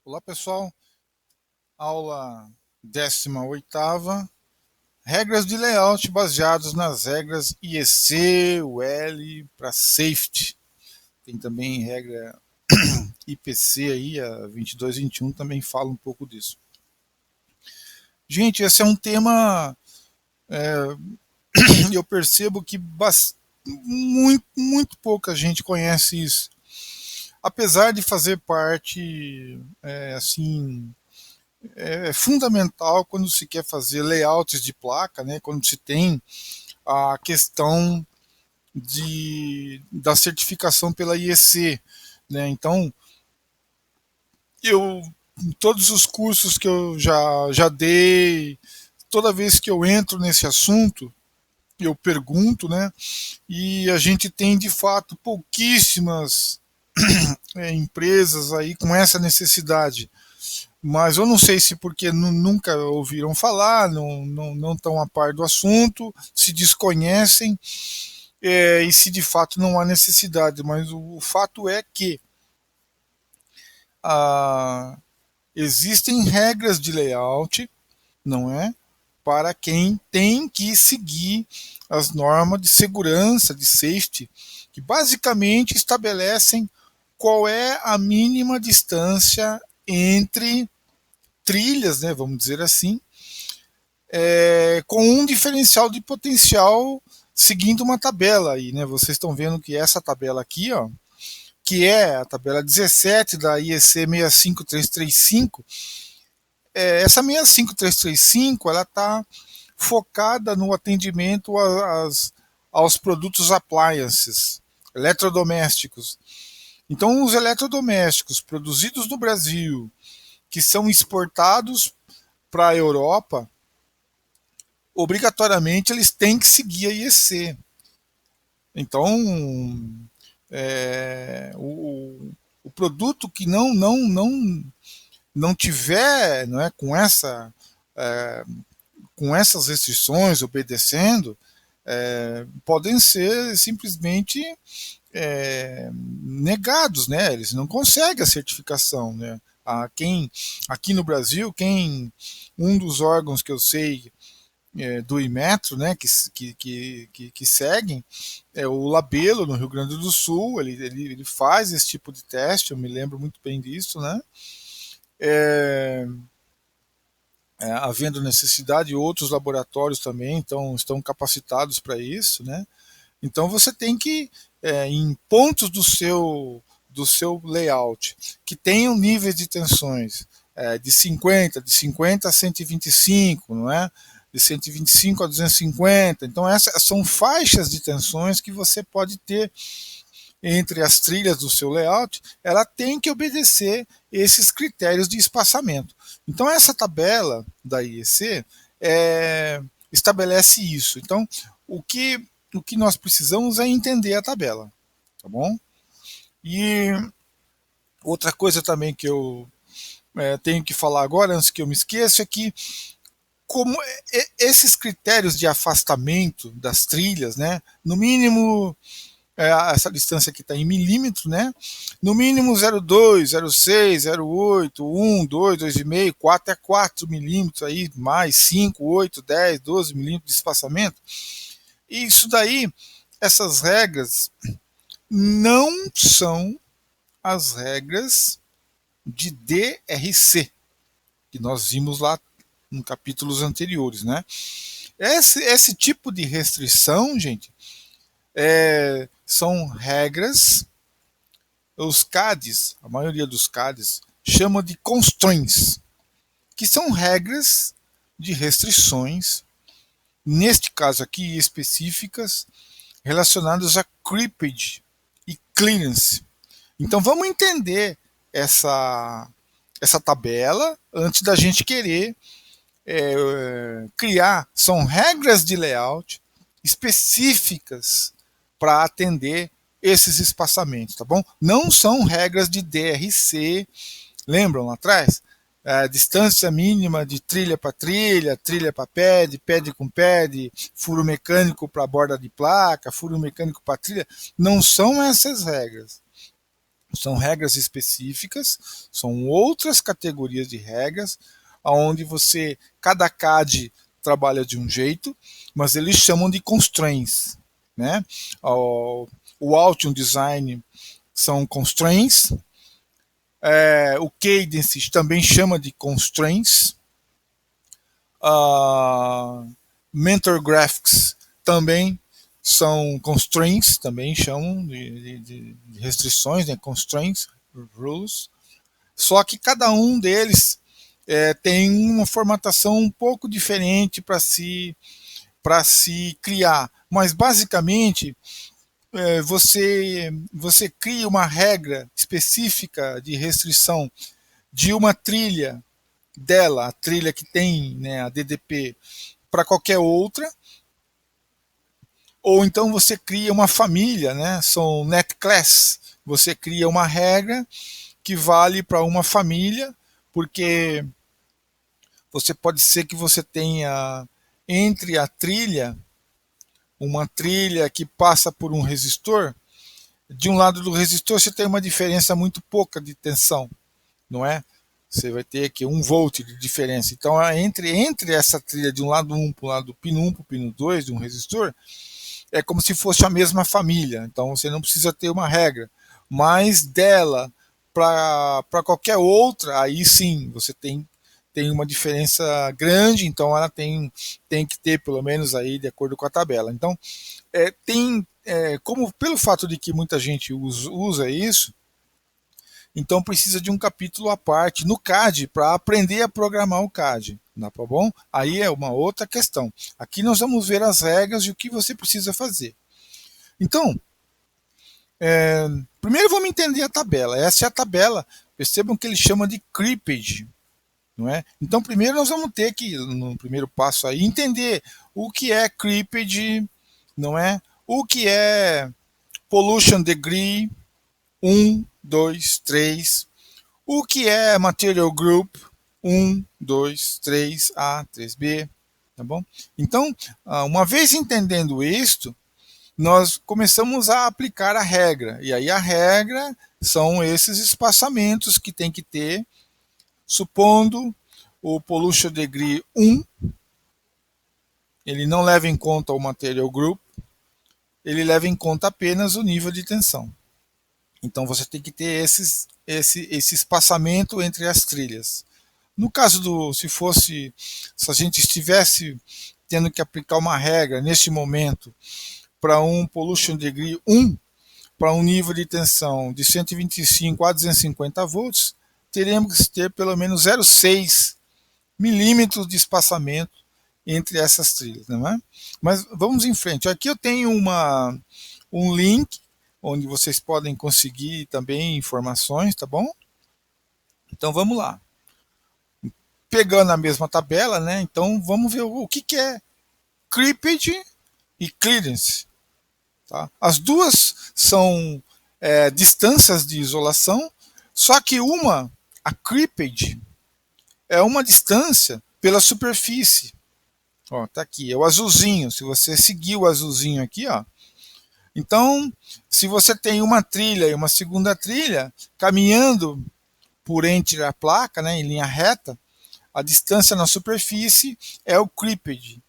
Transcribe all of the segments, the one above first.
Olá pessoal, aula 18ª, regras de layout baseados nas regras IEC, UL para safety. Tem também regra IPC aí, a 2221 também fala um pouco disso. Gente, esse é um tema, eu percebo que muito pouca gente conhece isso. Apesar de fazer parte, é fundamental quando se quer fazer layouts de placa, né, quando se tem a questão da certificação pela IEC. Né? Então, em todos os cursos que eu já dei, toda vez que eu entro nesse assunto, eu pergunto, né? E a gente tem de fato pouquíssimas empresas aí com essa necessidade. Mas eu não sei se porque nunca ouviram falar, não estão a par do assunto, se desconhecem, e se de fato não há necessidade. Mas o fato é que ah, existem regras de layout, não é? Para quem tem que seguir as normas de segurança, de safety, que basicamente estabelecem qual é a mínima distância entre trilhas, né, vamos dizer assim, com um diferencial de potencial seguindo uma tabela aí, né? Vocês estão vendo que essa tabela aqui, ó, que é a tabela 17 da IEC 65335, essa 65335 ela está focada no atendimento aos produtos appliances, eletrodomésticos. Então, os eletrodomésticos produzidos no Brasil, que são exportados para a Europa, obrigatoriamente eles têm que seguir a IEC. Então, o produto que não tiver, não é, é, com essas restrições, obedecendo, podem ser simplesmente negados, né? Eles não conseguem a certificação, né? Aqui no Brasil, um dos órgãos que eu sei do Imetro, né, que seguem, é o Labelo, no Rio Grande do Sul. Ele faz esse tipo de teste, eu me lembro muito bem disso, né? É, havendo necessidade, outros laboratórios também estão capacitados para isso, né? Então você tem que, em pontos do seu layout, que tenham níveis de tensões de 50 a 125, não é? De 125 a 250. Então essas são faixas de tensões que você pode ter entre as trilhas do seu layout. Ela tem que obedecer esses critérios de espaçamento. Então essa tabela da IEC estabelece isso. Então o que nós precisamos é entender a tabela, tá bom? E outra coisa também que eu tenho que falar agora, antes que eu me esqueça, é que como esses critérios de afastamento das trilhas, né, no mínimo essa distância aqui está em milímetro, né? No mínimo 0,2, 0,6, 0,8, 1, 2, 2,5, 4 é 4 milímetros aí, mais 5, 8, 10, 12 milímetros de espaçamento. E isso daí, essas regras não são as regras de DRC, que nós vimos lá em capítulos anteriores, né? Esse tipo de restrição, gente, são regras, os CADs, a maioria dos CADs, chama de constraints, que são regras de restrições, neste caso aqui específicas, relacionadas a creepage e clearance. Então vamos entender essa tabela antes da gente querer criar. São regras de layout específicas para atender esses espaçamentos, tá bom? Não são regras de DRC, lembram lá atrás? Distância mínima de trilha para trilha, trilha para pad, pad com pad, furo mecânico para borda de placa, furo mecânico para trilha. Não são essas regras. São regras específicas, são outras categorias de regras, onde cada CAD trabalha de um jeito, mas eles chamam de constraints, né? O Altium Design são constraints, o Cadence também chama de constraints, a Mentor Graphics também são constraints, também chamam de restrições, né? Constraints, rules. Só que cada um deles tem uma formatação um pouco diferente para se criar. Mas basicamente você cria uma regra específica de restrição de uma trilha dela, a trilha que tem, né, a DDP, para qualquer outra, ou então você cria uma família, né, são net class, você cria uma regra que vale para uma família, porque você pode ser que você tenha entre a trilha uma trilha que passa por um resistor. De um lado do resistor você tem uma diferença muito pouca de tensão, não é? Você vai ter aqui 1 volt de diferença. Então, entre essa trilha de um lado 1 para o lado do pino 1 para o pino 2 de um resistor, é como se fosse a mesma família. Então, você não precisa ter uma regra. Mas dela para qualquer outra, aí sim, você tem uma diferença grande, então ela tem que ter pelo menos aí de acordo com a tabela. Então, como pelo fato de que muita gente usa isso, então precisa de um capítulo à parte no CAD para aprender a programar o CAD. Tá bom? Aí é uma outra questão. Aqui nós vamos ver as regras e o que você precisa fazer. Então, primeiro vamos entender a tabela. Essa é a tabela. Percebam que ele chama de creepage. Não é? Então, primeiro nós vamos ter que, no primeiro passo aí, entender o que é creepage, não é? O que é pollution degree 1, 2, 3. O que é material group 1, 2, 3A, 3B, tá bom? Então, uma vez entendendo isto, nós começamos a aplicar a regra. E aí a regra são esses espaçamentos que tem que ter, supondo o pollution degree 1, ele não leva em conta o material group, ele leva em conta apenas o nível de tensão. Então você tem que ter esse espaçamento entre as trilhas. No caso se a gente estivesse tendo que aplicar uma regra neste momento para um pollution degree 1, para um nível de tensão de 125 a 250 volts, teríamos que ter pelo menos 0,6 milímetros de espaçamento entre essas trilhas, não é? Mas vamos em frente. Aqui eu tenho um link onde vocês podem conseguir também informações, tá bom? Então vamos lá. Pegando a mesma tabela, né? Então vamos ver o que é creepage e clearance. Tá? As duas são distâncias de isolação, só que a creepage, é uma distância pela superfície. Ó, tá aqui, é o azulzinho. Se você seguir o azulzinho aqui, ó. Então, se você tem uma trilha e uma segunda trilha caminhando por entre a placa, né, em linha reta, a distância na superfície é o creepage.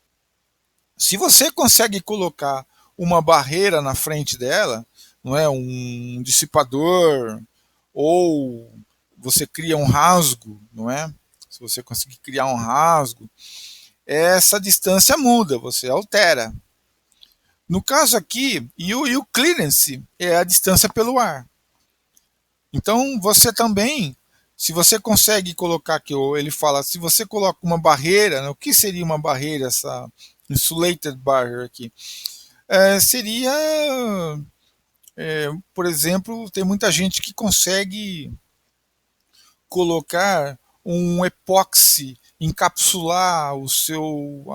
Se você consegue colocar uma barreira na frente dela, não é um dissipador, ou você cria um rasgo, não é? Se você conseguir criar um rasgo, essa distância muda, você altera. No caso aqui, o clearance é a distância pelo ar. Então você também, se você consegue colocar aqui, ele fala, se você coloca uma barreira, né, o que seria uma barreira, essa insulated barrier aqui? Seria, por exemplo, tem muita gente que consegue colocar um epóxi, encapsular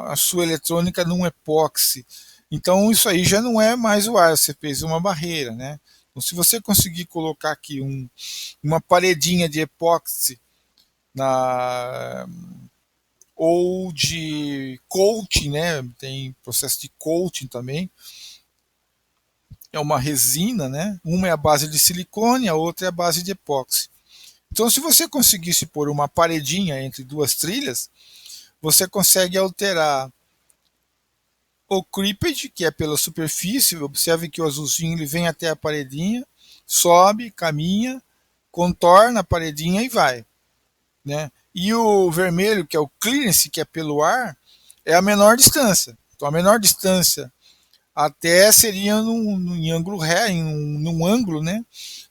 a sua eletrônica num epóxi. Então isso aí já não é mais o ar, você fez uma barreira, né? Então, se você conseguir colocar aqui uma paredinha de epóxi na, ou de coating, né? Tem processo de coating também. é uma resina, né? Uma é a base de silicone, a outra é a base de epóxi. Então, se você conseguisse pôr uma paredinha entre duas trilhas, você consegue alterar o creepage, que é pela superfície. Observe que o azulzinho ele vem até a paredinha, sobe, caminha, contorna a paredinha e vai, né? E o vermelho, que é o clearance, que é pelo ar, é a menor distância. Então, a menor distância até seria em ângulo ré, num ângulo, né,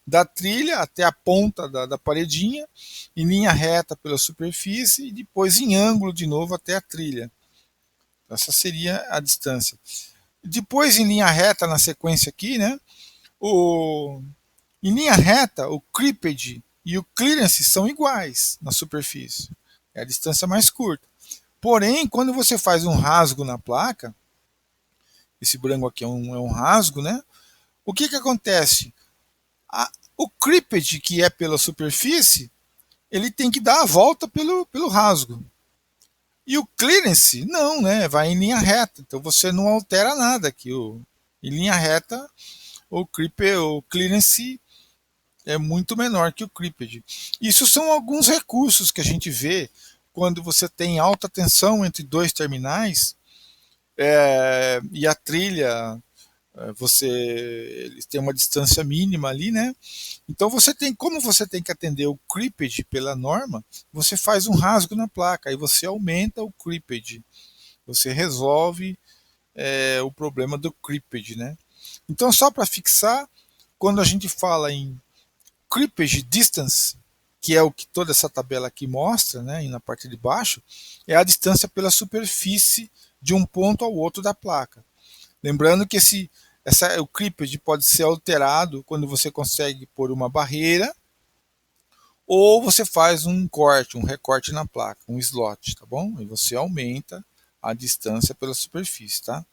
da trilha até a ponta da paredinha, em linha reta pela superfície e depois em ângulo de novo até a trilha. Essa seria a distância. Depois em linha reta na sequência aqui, né, o, em linha reta o creepage e o clearance são iguais na superfície. É a distância mais curta. Porém, quando você faz um rasgo na placa, esse branco aqui é um rasgo, né? O que acontece? O creepage, que é pela superfície, ele tem que dar a volta pelo rasgo. E o clearance, não, né? Vai em linha reta. Então você não altera nada aqui. Em linha reta, o clearance é muito menor que o creepage. Isso são alguns recursos que a gente vê quando você tem alta tensão entre dois terminais, e a trilha, eles têm uma distância mínima ali, né? Então como você tem que atender o creepage pela norma, você faz um rasgo na placa e você aumenta o creepage. Você resolve o problema do creepage, né? Então, só para fixar, quando a gente fala em creepage distance, que é o que toda essa tabela aqui mostra, né, na parte de baixo, é a distância pela superfície de um ponto ao outro da placa. Lembrando que o creepage pode ser alterado quando você consegue pôr uma barreira ou você faz um corte, um recorte na placa, um slot, tá bom? E você aumenta a distância pela superfície, tá?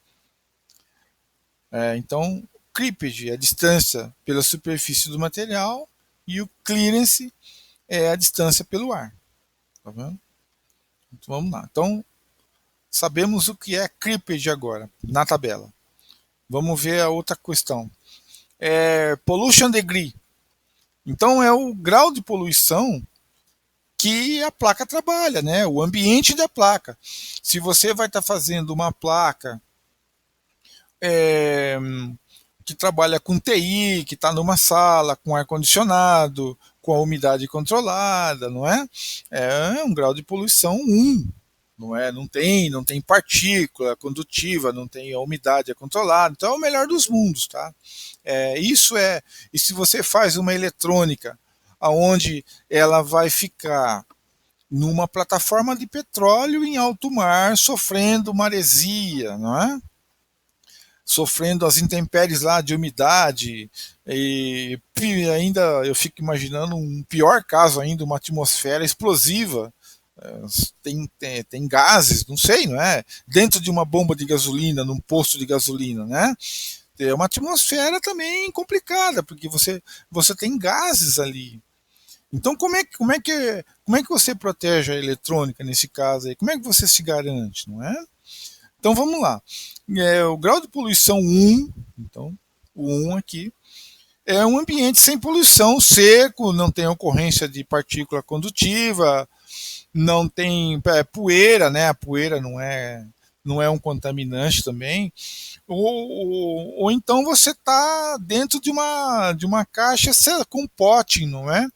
Então, creepage é a distância pela superfície do material e o clearance é a distância pelo ar, tá vendo? Então, vamos lá. Então, sabemos o que é creepage agora, na tabela. Vamos ver a outra questão. Pollution degree. Então, é o grau de poluição que a placa trabalha, né? O ambiente da placa. Se você vai estar fazendo uma placa é, que trabalha com TI, que está numa sala com ar-condicionado, com a umidade controlada, não é? É um grau de poluição 1. Não é? Não tem partícula condutiva, não tem a umidade controlada, então é o melhor dos mundos, tá? E se você faz uma eletrônica aonde ela vai ficar numa plataforma de petróleo em alto mar, sofrendo maresia, não é? Sofrendo as intempéries lá de umidade, e ainda eu fico imaginando um pior caso ainda, uma atmosfera explosiva. Tem gases, não sei, não é? Dentro de uma bomba de gasolina, num posto de gasolina, né? É uma atmosfera também complicada, porque você tem gases ali. Então, como é que você protege a eletrônica nesse caso aí? Como é que você se garante, não é? Então, vamos lá. O grau de poluição 1, então, o 1 aqui, é um ambiente sem poluição, seco, não tem ocorrência de partícula condutiva, não tem poeira, né? A poeira não é um contaminante também. Ou então você está dentro de uma caixa com potting, não é?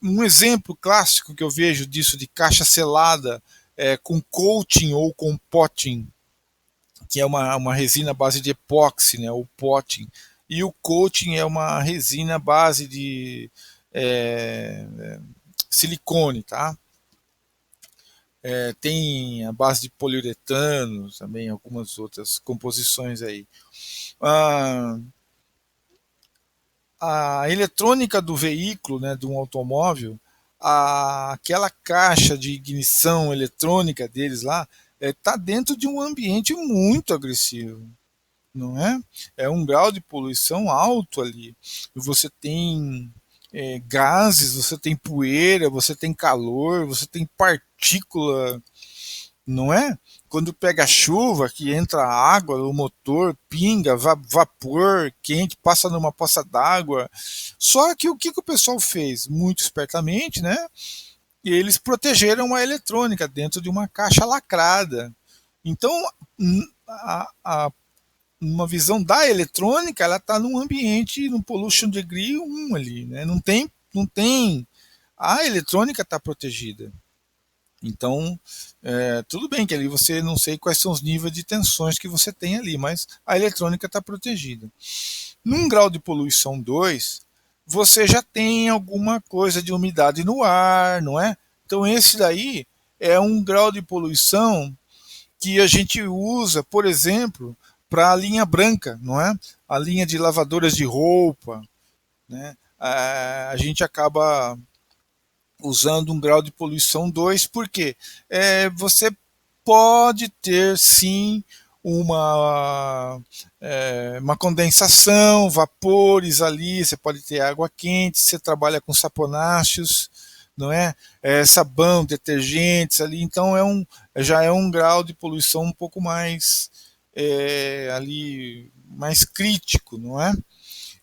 Um exemplo clássico que eu vejo disso de caixa selada com coating ou com potting, que é uma resina à base de epóxi, né, o potting. E o coating é uma resina à base de silicone, tá? Tem a base de poliuretano, também algumas outras composições aí. Ah, a eletrônica do veículo, né, de um automóvel, aquela caixa de ignição eletrônica deles lá, está dentro de um ambiente muito agressivo, não é? É um grau de poluição alto ali. Você tem gases, você tem poeira, você tem calor, você tem partícula não é? Quando pega chuva, que entra água, o motor pinga, vapor quente, passa numa poça d'água. Só que o que, que o pessoal fez? Muito espertamente, né? E eles protegeram a eletrônica dentro de uma caixa lacrada. Então, uma visão da eletrônica, ela está num ambiente, num pollution degree 1 ali, né? Não tem, a eletrônica está protegida. Então, tudo bem que ali você não sei quais são os níveis de tensões que você tem ali, mas a eletrônica está protegida. Num grau de poluição 2, você já tem alguma coisa de umidade no ar, não é? Então, esse daí é um grau de poluição que a gente usa, por exemplo, para a linha branca, não é? A linha de lavadoras de roupa, né? A gente acaba usando um grau de poluição 2, porque você pode ter sim uma condensação, vapores ali, você pode ter água quente, você trabalha com saponáceos, não é? Sabão, detergentes ali, então já é um grau de poluição um pouco mais ali mais crítico, não é?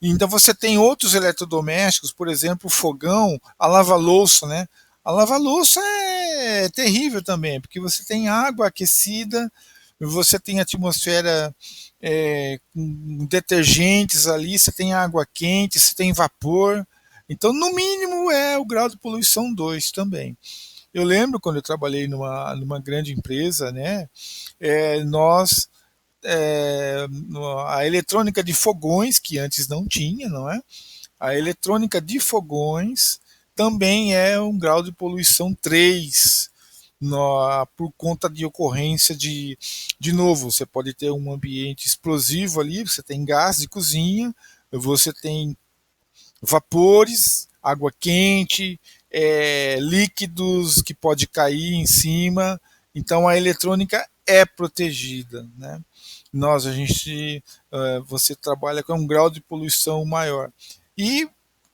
Então você tem outros eletrodomésticos, por exemplo, o fogão, a lava-louça, né? A lava-louça é terrível também, porque você tem água aquecida, você tem atmosfera com detergentes ali, você tem água quente, você tem vapor. Então, no mínimo, é o grau de poluição 2 também. Eu lembro quando eu trabalhei numa grande empresa, né? Nós a eletrônica de fogões, que antes não tinha, não é? A eletrônica de fogões também é um grau de poluição 3, por conta de ocorrência de novo, você pode ter um ambiente explosivo ali, você tem gás de cozinha, você tem vapores, água quente, líquidos que pode cair em cima, então a eletrônica é protegida, né? A gente, você trabalha com um grau de poluição maior. E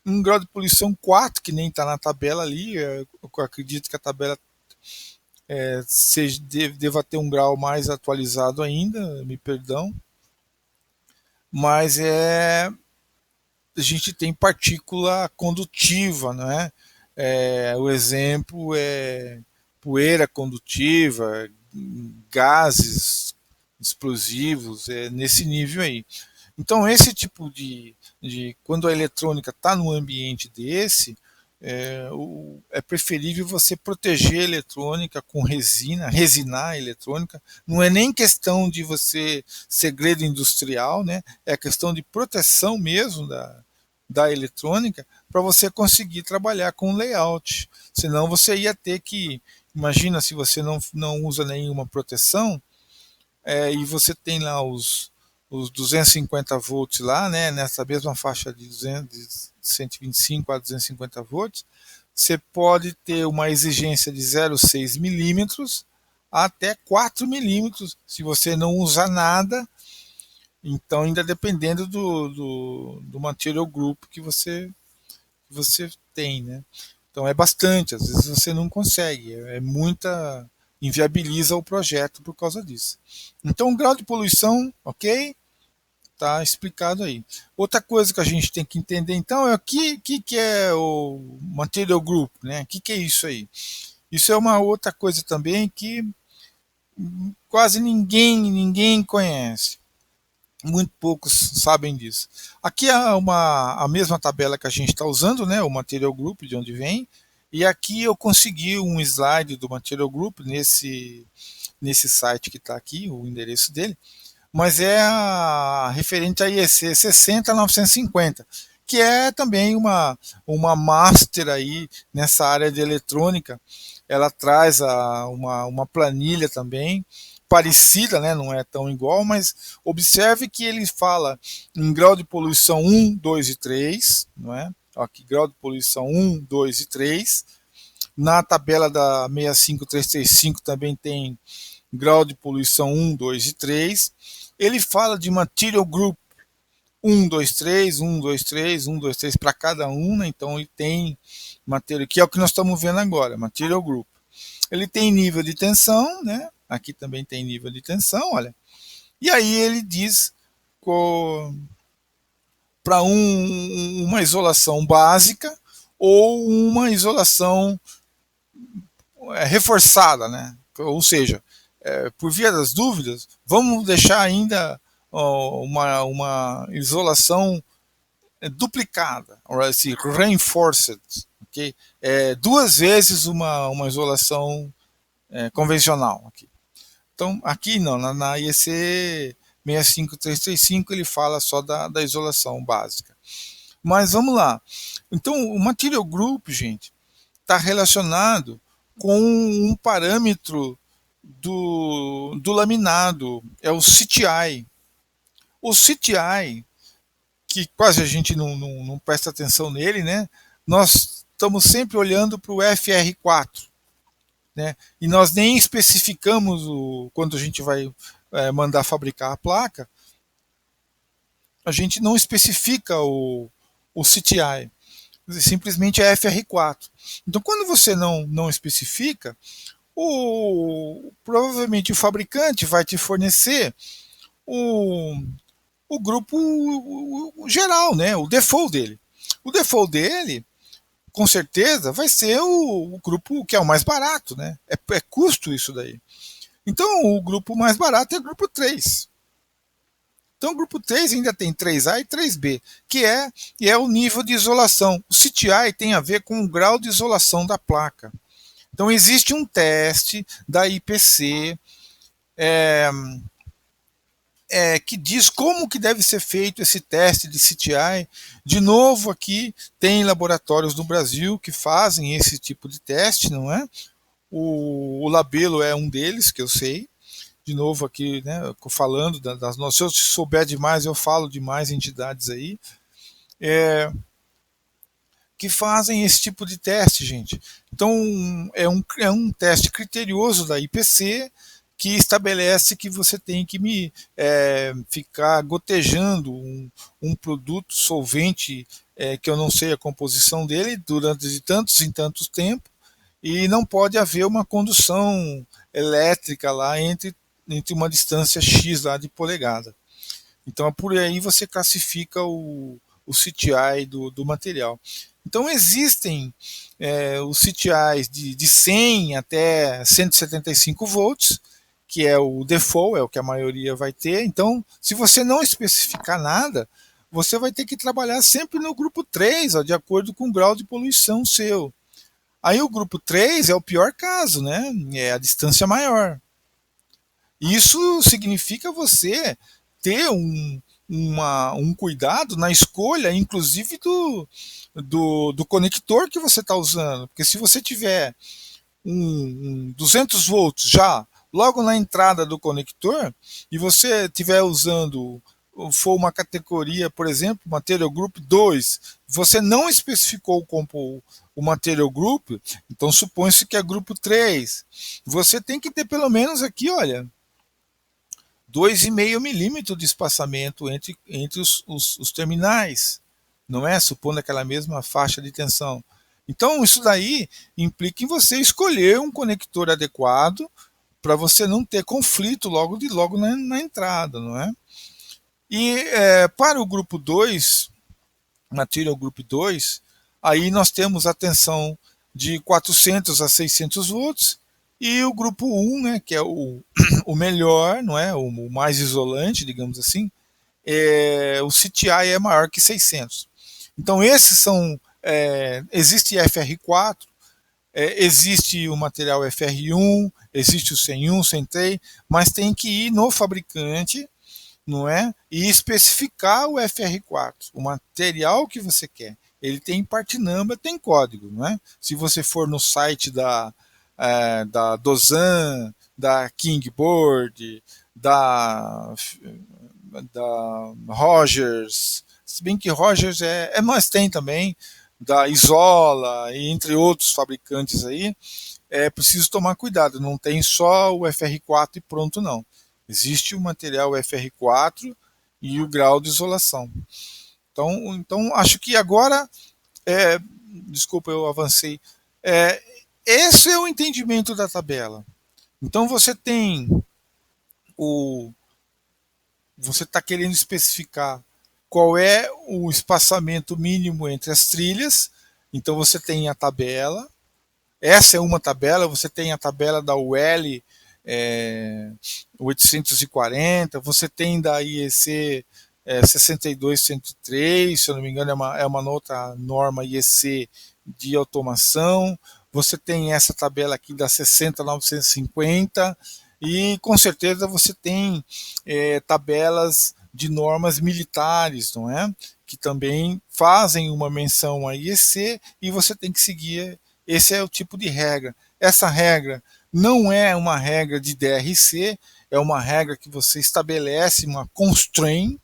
um grau de poluição 4, que nem está na tabela ali, eu acredito que a tabela deva ter um grau mais atualizado ainda, me perdão, mas a gente tem partícula condutiva, não é? O exemplo é poeira condutiva, gases explosivos, nesse nível aí. Então, esse tipo de quando a eletrônica está num ambiente desse, é preferível você proteger a eletrônica com resina, resinar a eletrônica. Não é nem questão de você segredo industrial, né? É questão de proteção mesmo da eletrônica para você conseguir trabalhar com layout. Senão você ia ter que, imagina se você não usa nenhuma proteção, e você tem lá os 250 volts lá, né, nessa mesma faixa de 125 a 250 volts, você pode ter uma exigência de 0,6 milímetros até 4 milímetros, se você não usar nada. Então, ainda dependendo do material group que você tem, né? Então é bastante, às vezes você não consegue, muita, inviabiliza o projeto por causa disso. Então, o grau de poluição, ok? Tá explicado aí. Outra coisa que a gente tem que entender então é o que é o material group, né? Que é isso aí? Isso é uma outra coisa também que quase ninguém conhece. Muito poucos sabem disso. Aqui é a mesma tabela que a gente está usando, né? O Material Group, de onde vem. E aqui eu consegui um slide do Material Group nesse site que está aqui, o endereço dele. Mas é referente a IEC 60950, que é também uma master aí nessa área de eletrônica. Ela traz uma planilha também parecida, né? Não é tão igual, mas observe que ele fala em grau de poluição 1, 2 e 3, não é? Aqui, grau de poluição 1, 2 e 3. Na tabela da 65335 também tem grau de poluição 1, 2 e 3. Ele fala de material group 1, 2, 3, 1, 2, 3, 1, 2, 3 para cada um, né? Então ele tem material, que é o que nós estamos vendo agora, material group. Ele tem nível de tensão, né? Aqui também tem nível de tensão, olha. E aí ele diz para uma isolação básica ou uma isolação reforçada, né? Ou seja, por via das dúvidas, vamos deixar ainda uma isolação duplicada, ou assim, reinforced, okay? Duas vezes uma isolação convencional. Aqui. Então, aqui não, na IEC 65335 ele fala só da isolação básica. Mas vamos lá. Então, o material group, gente, está relacionado com um parâmetro do laminado, é o CTI. O CTI, que quase a gente não presta atenção nele, né? Nós estamos sempre olhando para o FR4, né? E nós nem especificamos quando a gente vai mandar fabricar a placa, a gente não especifica o CTI, simplesmente é FR4. Então, quando você não especifica, provavelmente o fabricante vai te fornecer o, o grupo geral, né? O default dele. O default dele, com certeza, vai ser o grupo que é o mais barato, né? É custo isso daí. Então, o grupo mais barato é o grupo 3. Então, o grupo 3 ainda tem 3A e 3B, que é o nível de isolação. O CTI tem a ver com o grau de isolação da placa. Então, existe um teste da IPC que diz como que deve ser feito esse teste de CTI. De novo, aqui tem laboratórios no Brasil que fazem esse tipo de teste, não é? O Labelo é um deles, que eu sei. De novo aqui, né, falando das nossas. Se eu souber demais, eu falo de mais entidades aí. Que fazem esse tipo de teste, gente. Então, é um teste criterioso da IPC que estabelece que você tem que ficar gotejando um produto solvente que eu não sei a composição dele durante de tantos em tantos tempos e não pode haver uma condução elétrica lá entre uma distância X lá de polegada. Então, por aí você classifica o CTI do material. Então, existem os CTIs de 100 até 175 volts, que é o default, é o que a maioria vai ter. Então, se você não especificar nada, você vai ter que trabalhar sempre no grupo 3, ó, de acordo com o grau de poluição seu. Aí o grupo 3 é o pior caso, né? É a distância maior. Isso significa você ter um cuidado na escolha, inclusive do conector que você está usando. Porque se você tiver um 200 volts já logo na entrada do conector e você estiver usando, for uma categoria, por exemplo, Material Group 2, você não especificou o Material Group, então supõe-se que é grupo 3. Você tem que ter pelo menos aqui, olha, 2,5 milímetros de espaçamento entre os terminais, não é? Supondo aquela mesma faixa de tensão. Então, isso daí implica em você escolher um conector adequado para você não ter conflito logo na entrada, não é? E para o grupo 2, Material Group 2, aí nós temos a tensão de 400 a 600 volts, e o grupo 1, né, que é o melhor, não é? O mais isolante, digamos assim, o CTI é maior que 600. Então, esses são. Existe FR4, existe o material FR1, existe o 101, 103, mas tem que ir no fabricante, não é? E especificar o FR4, o material que você quer. Ele tem part number, tem código, não é? Se você for no site da Dozan, da Kingboard, da Rogers, se bem que Rogers mas tem também, da Isola, e entre outros fabricantes aí, é preciso tomar cuidado, não tem só o FR4 e pronto, não. Existe o material FR4 e o grau de isolação. Então acho que agora, desculpa, eu avancei. Esse é o entendimento da tabela. Então o você está querendo especificar qual é o espaçamento mínimo entre as trilhas. Então você tem a tabela. Essa é uma tabela. Você tem a tabela da UL é, 840. Você tem da IEC 62103, se eu não me engano, é uma outra norma IEC de automação. Você tem essa tabela aqui da 60950 e com certeza você tem tabelas de normas militares, não é? Que também fazem uma menção a IEC e você tem que seguir. Esse é o tipo de regra. Essa regra não é uma regra de DRC, é uma regra que você estabelece, uma constraint,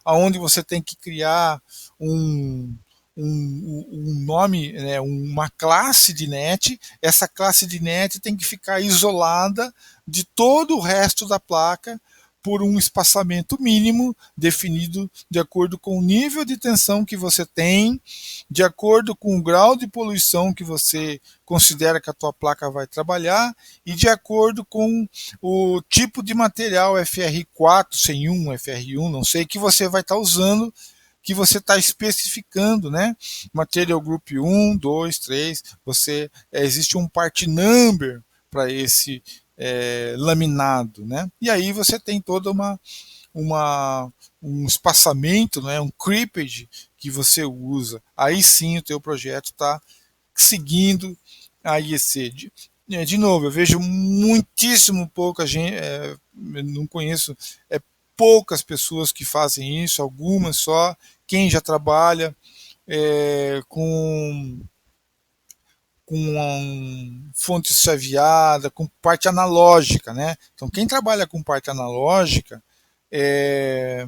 aonde você tem que criar um, um nome, né, uma classe de net. Essa classe de net tem que ficar isolada de todo o resto da placa por um espaçamento mínimo definido de acordo com o nível de tensão que você tem, de acordo com o grau de poluição que você considera que a tua placa vai trabalhar e de acordo com o tipo de material FR4, 101, FR1, não sei, que você vai estar usando, que você está especificando, né? Material Group 1, 2, 3, existe um part number para esse laminado, né? E aí você tem toda um espaçamento, né? Um creepage que você usa. Aí sim o teu projeto está seguindo a IEC. De novo, eu vejo muitíssimo pouca gente, não conheço poucas pessoas que fazem isso, algumas só. Quem já trabalha com fonte chaveada, com parte analógica, né? Então, quem trabalha com parte analógica é,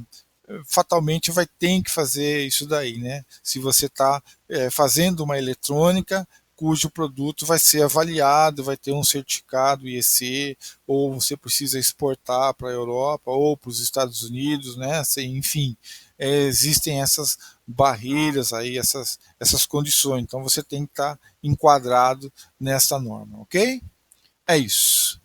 fatalmente vai ter que fazer isso daí, né? Se você está fazendo uma eletrônica cujo produto vai ser avaliado, vai ter um certificado IEC, ou você precisa exportar para a Europa ou para os Estados Unidos, né? Assim, enfim, existem essas barreiras aí, essas condições. Então você tem que estar enquadrado nessa norma, ok? É isso.